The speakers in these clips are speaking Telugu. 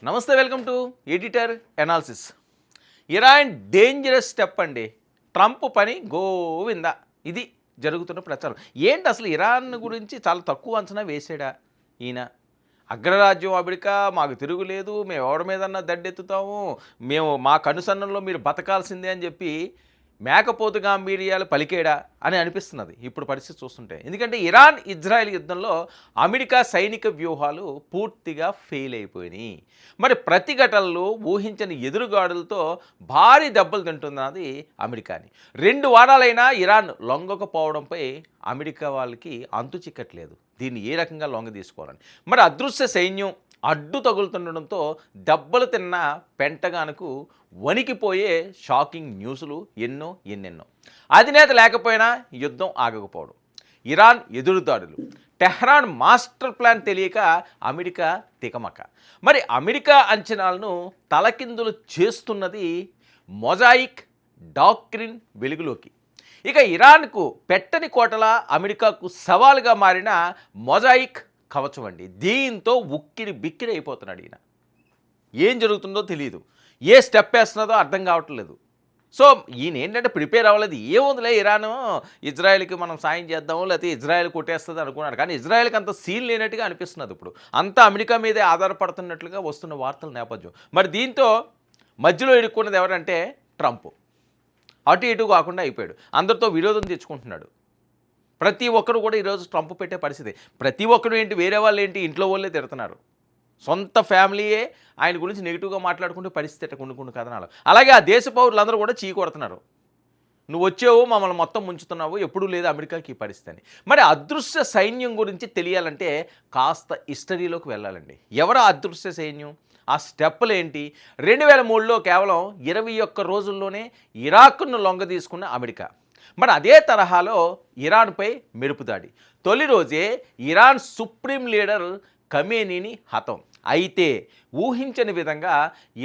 నమస్తే, welcome to editor analysis. Iran dangerous step అండి. ట్రంప్ పని గోవింద. ఇది జరుగుతున్న ప్రచారం. ఏంటి అసలు ఇరాన్ గురించి చాలా తక్కువ అంచనా వేసాడా ఈయన? అగ్రరాజ్యం అమెరికా, మాకు తిరుగులేదు, మేము ఎవరి మీదన్నా దడ్డెత్తుతాము, మేము మా కనుసన్నల్లో మీరు బతకాల్సిందే అని చెప్పి మేకపోతు గాంభీర్యాలు పలికేడా అని అనిపిస్తున్నది ఇప్పుడు పరిస్థితి చూస్తుంటే. ఎందుకంటే ఇరాన్ ఇజ్రాయెల్ యుద్ధంలో అమెరికా సైనిక వ్యూహాలు పూర్తిగా ఫెయిల్ అయిపోయినాయి. మరి ప్రతిఘటనలు ఊహించని ఎదురుగాడులతో భారీ దెబ్బలు తింటున్నది అమెరికాని. 2 వారాలైనా ఇరాన్ లొంగకపోవడంపై అమెరికా వాళ్ళకి అంతు చిక్కట్లేదు, దీన్ని ఏ రకంగా లొంగ తీసుకోవాలని. మరి అదృశ్య సైన్యం అడ్డు తగులుతుండడంతో దెబ్బలు తిన్న పెంటగాన్కు వణికిపోయే షాకింగ్ న్యూస్లు ఎన్నెన్నో. అధినేత లేకపోయినా యుద్ధం ఆగకపోవడం, ఇరాన్ ఎదురుదాడులు, టెహ్రాన్ మాస్టర్ ప్లాన్ తెలియక అమెరికా తికమక. మరి అమెరికా అంచనాలను తలకిందులు చేస్తున్నది మొజాయిక్ డాక్ట్రిన్ వెలుగులోకి. ఇక ఇరాన్కు పెట్టని కోటల అమెరికాకు సవాలుగా మారిన మొజాయిక్ కవచం అండి. దీంతో ఉక్కిరి బిక్కిరి అయిపోతున్నాడు ఈయన. ఏం జరుగుతుందో తెలియదు, ఏ స్టెప్ వేస్తున్నదో అర్థం కావట్లేదు. సో ఈయన ఏంటంటే ప్రిపేర్ అవ్వలేదు. ఏముందిలే, ఇరాను ఇజ్రాయెల్కి మనం సాయం చేద్దాము, లేకపోతే ఇజ్రాయెల్ కొట్టేస్తుంది అనుకున్నాడు. కానీ ఇజ్రాయెల్కి అంత సీన్ లేనట్టుగా అనిపిస్తున్నది. ఇప్పుడు అంతా అమెరికా మీదే ఆధారపడుతున్నట్లుగా వస్తున్న వార్తల నేపథ్యం. మరి దీంతో మధ్యలో ఇరుక్కున్నది ఎవరంటే ట్రంప్. అటు ఇటు కాకుండా అయిపోయాడు, అందరితో విరోధం తెచ్చుకుంటున్నాడు. ప్రతి ఒక్కరు కూడా ఈరోజు ట్రంప్ పెట్టే పరిస్థితి. ప్రతి ఒక్కరు ఏంటి, వేరే వాళ్ళు ఏంటి, ఇంట్లో వాళ్ళే తిడుతున్నారు. సొంత ఫ్యామిలీయే ఆయన గురించి నెగిటివ్గా మాట్లాడుకుంటే పరిస్థితి కొన్ని కథనాలు. అలాగే ఆ దేశ పౌరులందరూ కూడా చీ కొడుతున్నారు. నువ్వు వచ్చావు, మమ్మల్ని మొత్తం ముంచుతున్నావు, ఎప్పుడూ లేదు అమెరికాకి ఈ పరిస్థితి అని. మరి అదృశ్య సైన్యం గురించి తెలియాలంటే కాస్త హిస్టరీలోకి వెళ్ళాలండి. ఎవరు అదృశ్య సైన్యం, ఆ స్టెప్పులు ఏంటి? 2003లో కేవలం 21 రోజుల్లోనే ఇరాక్ను లొంగ తీసుకున్న అమెరికా. మరి అదే తరహాలో ఇరాన్పై మెరుపుదాడి. తొలి రోజే ఇరాన్ సుప్రీం లీడర్ ఖమేనీని హతం. అయితే ఊహించని విధంగా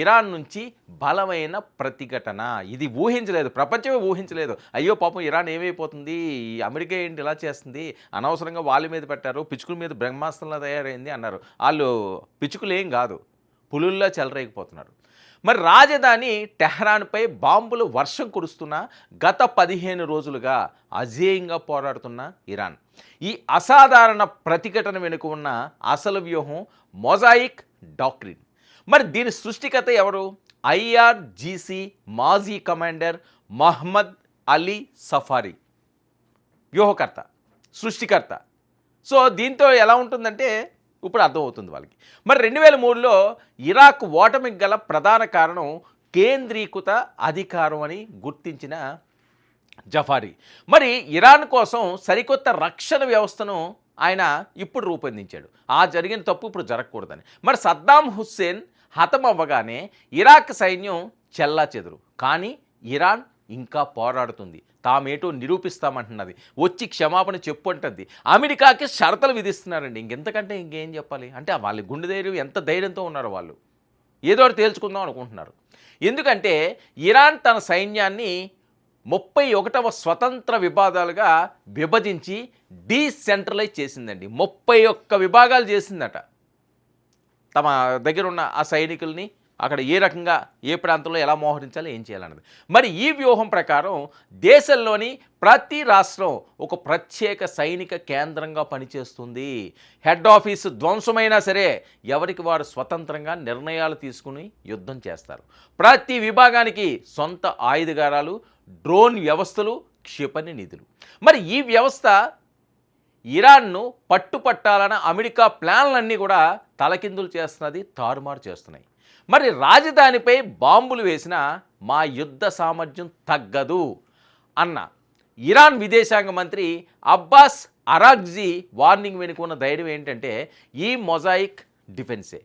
ఇరాన్ నుంచి బలమైన ప్రతిఘటన. ఇది ఊహించలేదు, ప్రపంచమే ఊహించలేదు. అయ్యో పాపం ఇరాన్ ఏమైపోతుంది, అమెరికా ఏంటి ఇలా చేస్తుంది, అనవసరంగా వాళ్ళ మీద పెట్టారు, పిచ్చుకుల మీద బ్రహ్మాస్త్రంలా తయారైంది అన్నారు. వాళ్ళు పిచ్చుకులు ఏం కాదు, పులుల్లా చెలరేగిపోతున్నారు. మరి రాజధాని టెహ్రాన్పై బాంబులు వర్షం కురుస్తున్న గత 15 రోజులుగా అజేయంగా పోరాడుతున్న ఇరాన్. ఈ అసాధారణ ప్రతిఘటన వెనుక ఉన్న అసలు వ్యూహం మొజాయిక్ డాక్ట్రిన్. మరి దీని సృష్టికర్త ఎవరు? IRGC మాజీ కమాండర్ మహ్మద్ అలీ సఫారీ, వ్యూహకర్త, సృష్టికర్త. సో దీంతో ఎలా ఉంటుందంటే ఇప్పుడు అర్థమవుతుంది వాళ్ళకి. మరి 2003లో ఇరాక్ ఓటమికి గల ప్రధాన కారణం కేంద్రీకృత అధికారం అని గుర్తించిన జఫారీ. మరి ఇరాన్ కోసం సరికొత్త రక్షణ వ్యవస్థను ఆయన ఇప్పుడు రూపొందించాడు. ఆ జరిగిన తప్పు ఇప్పుడు జరగకూడదని. మరి సద్దాం హుస్సేన్ హతమవ్వగానే ఇరాక్ సైన్యం చెల్లాచెదురు. కానీ ఇరాన్ ఇంకా పోరాడుతుంది, తామేటో నిరూపిస్తామంటున్నది, వచ్చి క్షమాపణ చెప్పు అంటుంది. అమెరికాకి షరతులు విధిస్తున్నారండి. ఇంకెంతకంటే ఇంకేం చెప్పాలి అంటే వాళ్ళ గుండె ధైర్యం, ఎంత ధైర్యంతో ఉన్నారో వాళ్ళు. ఏదో ఒకటి తేల్చుకుందాం అనుకుంటున్నారు. ఎందుకంటే ఇరాన్ తన సైన్యాన్ని 31వ స్వతంత్ర విభాగాలుగా విభజించి డీసెంట్రలైజ్ చేసిందండి. 31 విభాగాలు చేసిందట. తమ దగ్గర ఉన్న ఆ సైనికుల్ని అక్కడ ఏ రకంగా, ఏ ప్రాంతంలో ఎలా మోహరించాలి, ఏం చేయాలన్నది. మరి ఈ వ్యూహం ప్రకారం దేశంలోని ప్రతి రాష్ట్రం ఒక ప్రత్యేక సైనిక కేంద్రంగా పనిచేస్తుంది. హెడ్ ఆఫీసు ధ్వంసమైనా సరే ఎవరికి వారు స్వతంత్రంగా నిర్ణయాలు తీసుకుని యుద్ధం చేస్తారు. ప్రతి విభాగానికి సొంత ఆయుధగారాలు, డ్రోన్ వ్యవస్థలు, క్షిపణి నిధులు. మరి ఈ వ్యవస్థ ఇరాన్ను పట్టుపట్టాలన్న అమెరికా ప్లాన్లన్నీ కూడా తలకిందులు చేస్తున్నది, తారుమారు చేస్తున్నాయి. మరి రాజధానిపై బాంబులు వేసిన మా యుద్ధ సామర్థ్యం తగ్గదు అన్న ఇరాన్ విదేశాంగ మంత్రి అబ్బాస్ అరాగ్జీ వార్నింగ్ వెనుకున్న ధైర్యం ఏంటంటే ఈ మొజాయిక్ డిఫెన్సే.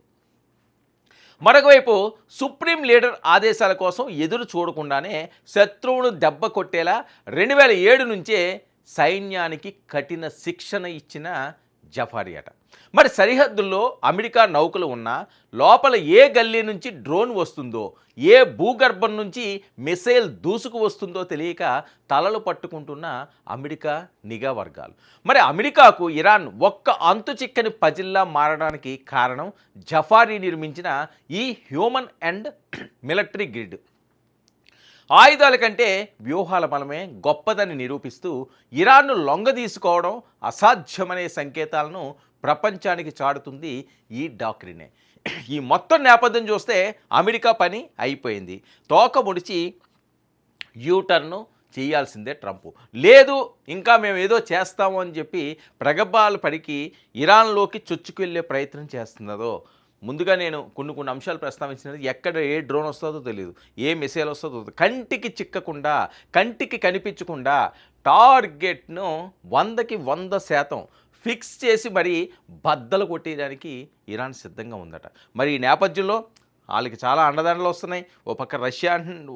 మరొకవైపు సుప్రీం లీడర్ ఆదేశాల కోసం ఎదురు చూడకుండానే శత్రువును దెబ్బ కొట్టేలా 2007 నుంచే సైన్యానికి కఠిన శిక్షణ ఇచ్చిన జఫారీ అట. మరి సరిహద్దుల్లో అమెరికా నౌకలు ఉన్నా లోపల ఏ గల్లీ నుంచి డ్రోన్ వస్తుందో, ఏ భూగర్భం నుంచి మిసైల్ దూసుకు వస్తుందో తెలియక తలలు పట్టుకుంటున్న అమెరికా నిఘా వర్గాలు. మరి అమెరికాకు ఇరాన్ ఒక్క అంతు చిక్కని పజిల్లా మారడానికి కారణం జఫారీ నిర్మించిన ఈ హ్యూమన్ అండ్ మిలిటరీ గ్రిడ్. ఆయుధాల కంటే వ్యూహాల బలమే గొప్పదని నిరూపిస్తూ ఇరాన్ను లొంగదీసుకోవడం అసాధ్యమనే సంకేతాలను ప్రపంచానికి చాటుతుంది ఈ డాక్ట్రినే. ఈ మొత్తం నేపథ్యం చూస్తే అమెరికా పని అయిపోయింది. తోక ముడిచి యూటర్ను చేయాల్సిందే ట్రంప్. లేదు ఇంకా మేము ఏదో చేస్తాము అని చెప్పి ప్రగల్భాలు పడికి ఇరాన్లోకి చొచ్చుకెళ్ళే ప్రయత్నం చేస్తున్నదో. ముందుగా నేను కొన్ని అంశాలు ప్రస్తావించినది, ఎక్కడ ఏ డ్రోన్ వస్తుందో తెలియదు, ఏ మిసైల్ వస్తుందో తెలియదు. కంటికి చిక్కకుండా, కంటికి కనిపించకుండా టార్గెట్ను 100కి 100% ఫిక్స్ చేసి మరీ బద్దలు కొట్టేయడానికి ఇరాన్ సిద్ధంగా ఉందట. మరి ఈ నేపథ్యంలో వాళ్ళకి చాలా అండదండలు వస్తున్నాయి. ఓ పక్క రష్యా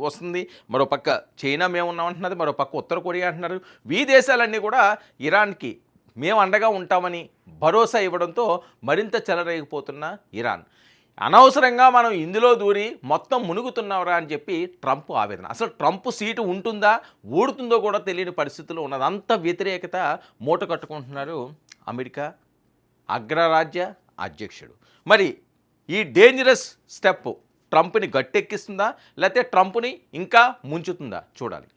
వస్తుంది, మరో పక్క చైనా మేము ఉన్నామంటున్నది, మరో పక్క ఉత్తర కొరియా అంటున్నారు. ఈ దేశాలన్నీ కూడా ఇరాన్కి మేము అండగా ఉంటామని భరోసా ఇవ్వడంతో మరింత చెలరేగిపోతున్న ఇరాన్, అనవసరంగా మనం ఇందులో దూరి మొత్తం మునుగుతున్నావురా అని చెప్పి ట్రంప్ ఆవేదన. అసలు ట్రంప్ సీటు ఉంటుందా ఊడుతుందో కూడా తెలియని పరిస్థితుల్లో ఉన్నది. అంత వ్యతిరేకత మూట కట్టుకుంటున్నారు అమెరికా అగ్రరాజ్య అధ్యక్షుడు. మరి ఈ డేంజరస్ స్టెప్ ట్రంప్ని గట్టెక్కిస్తుందా, లేకపోతే ట్రంప్ని ఇంకా ముంచుతుందా చూడాలి.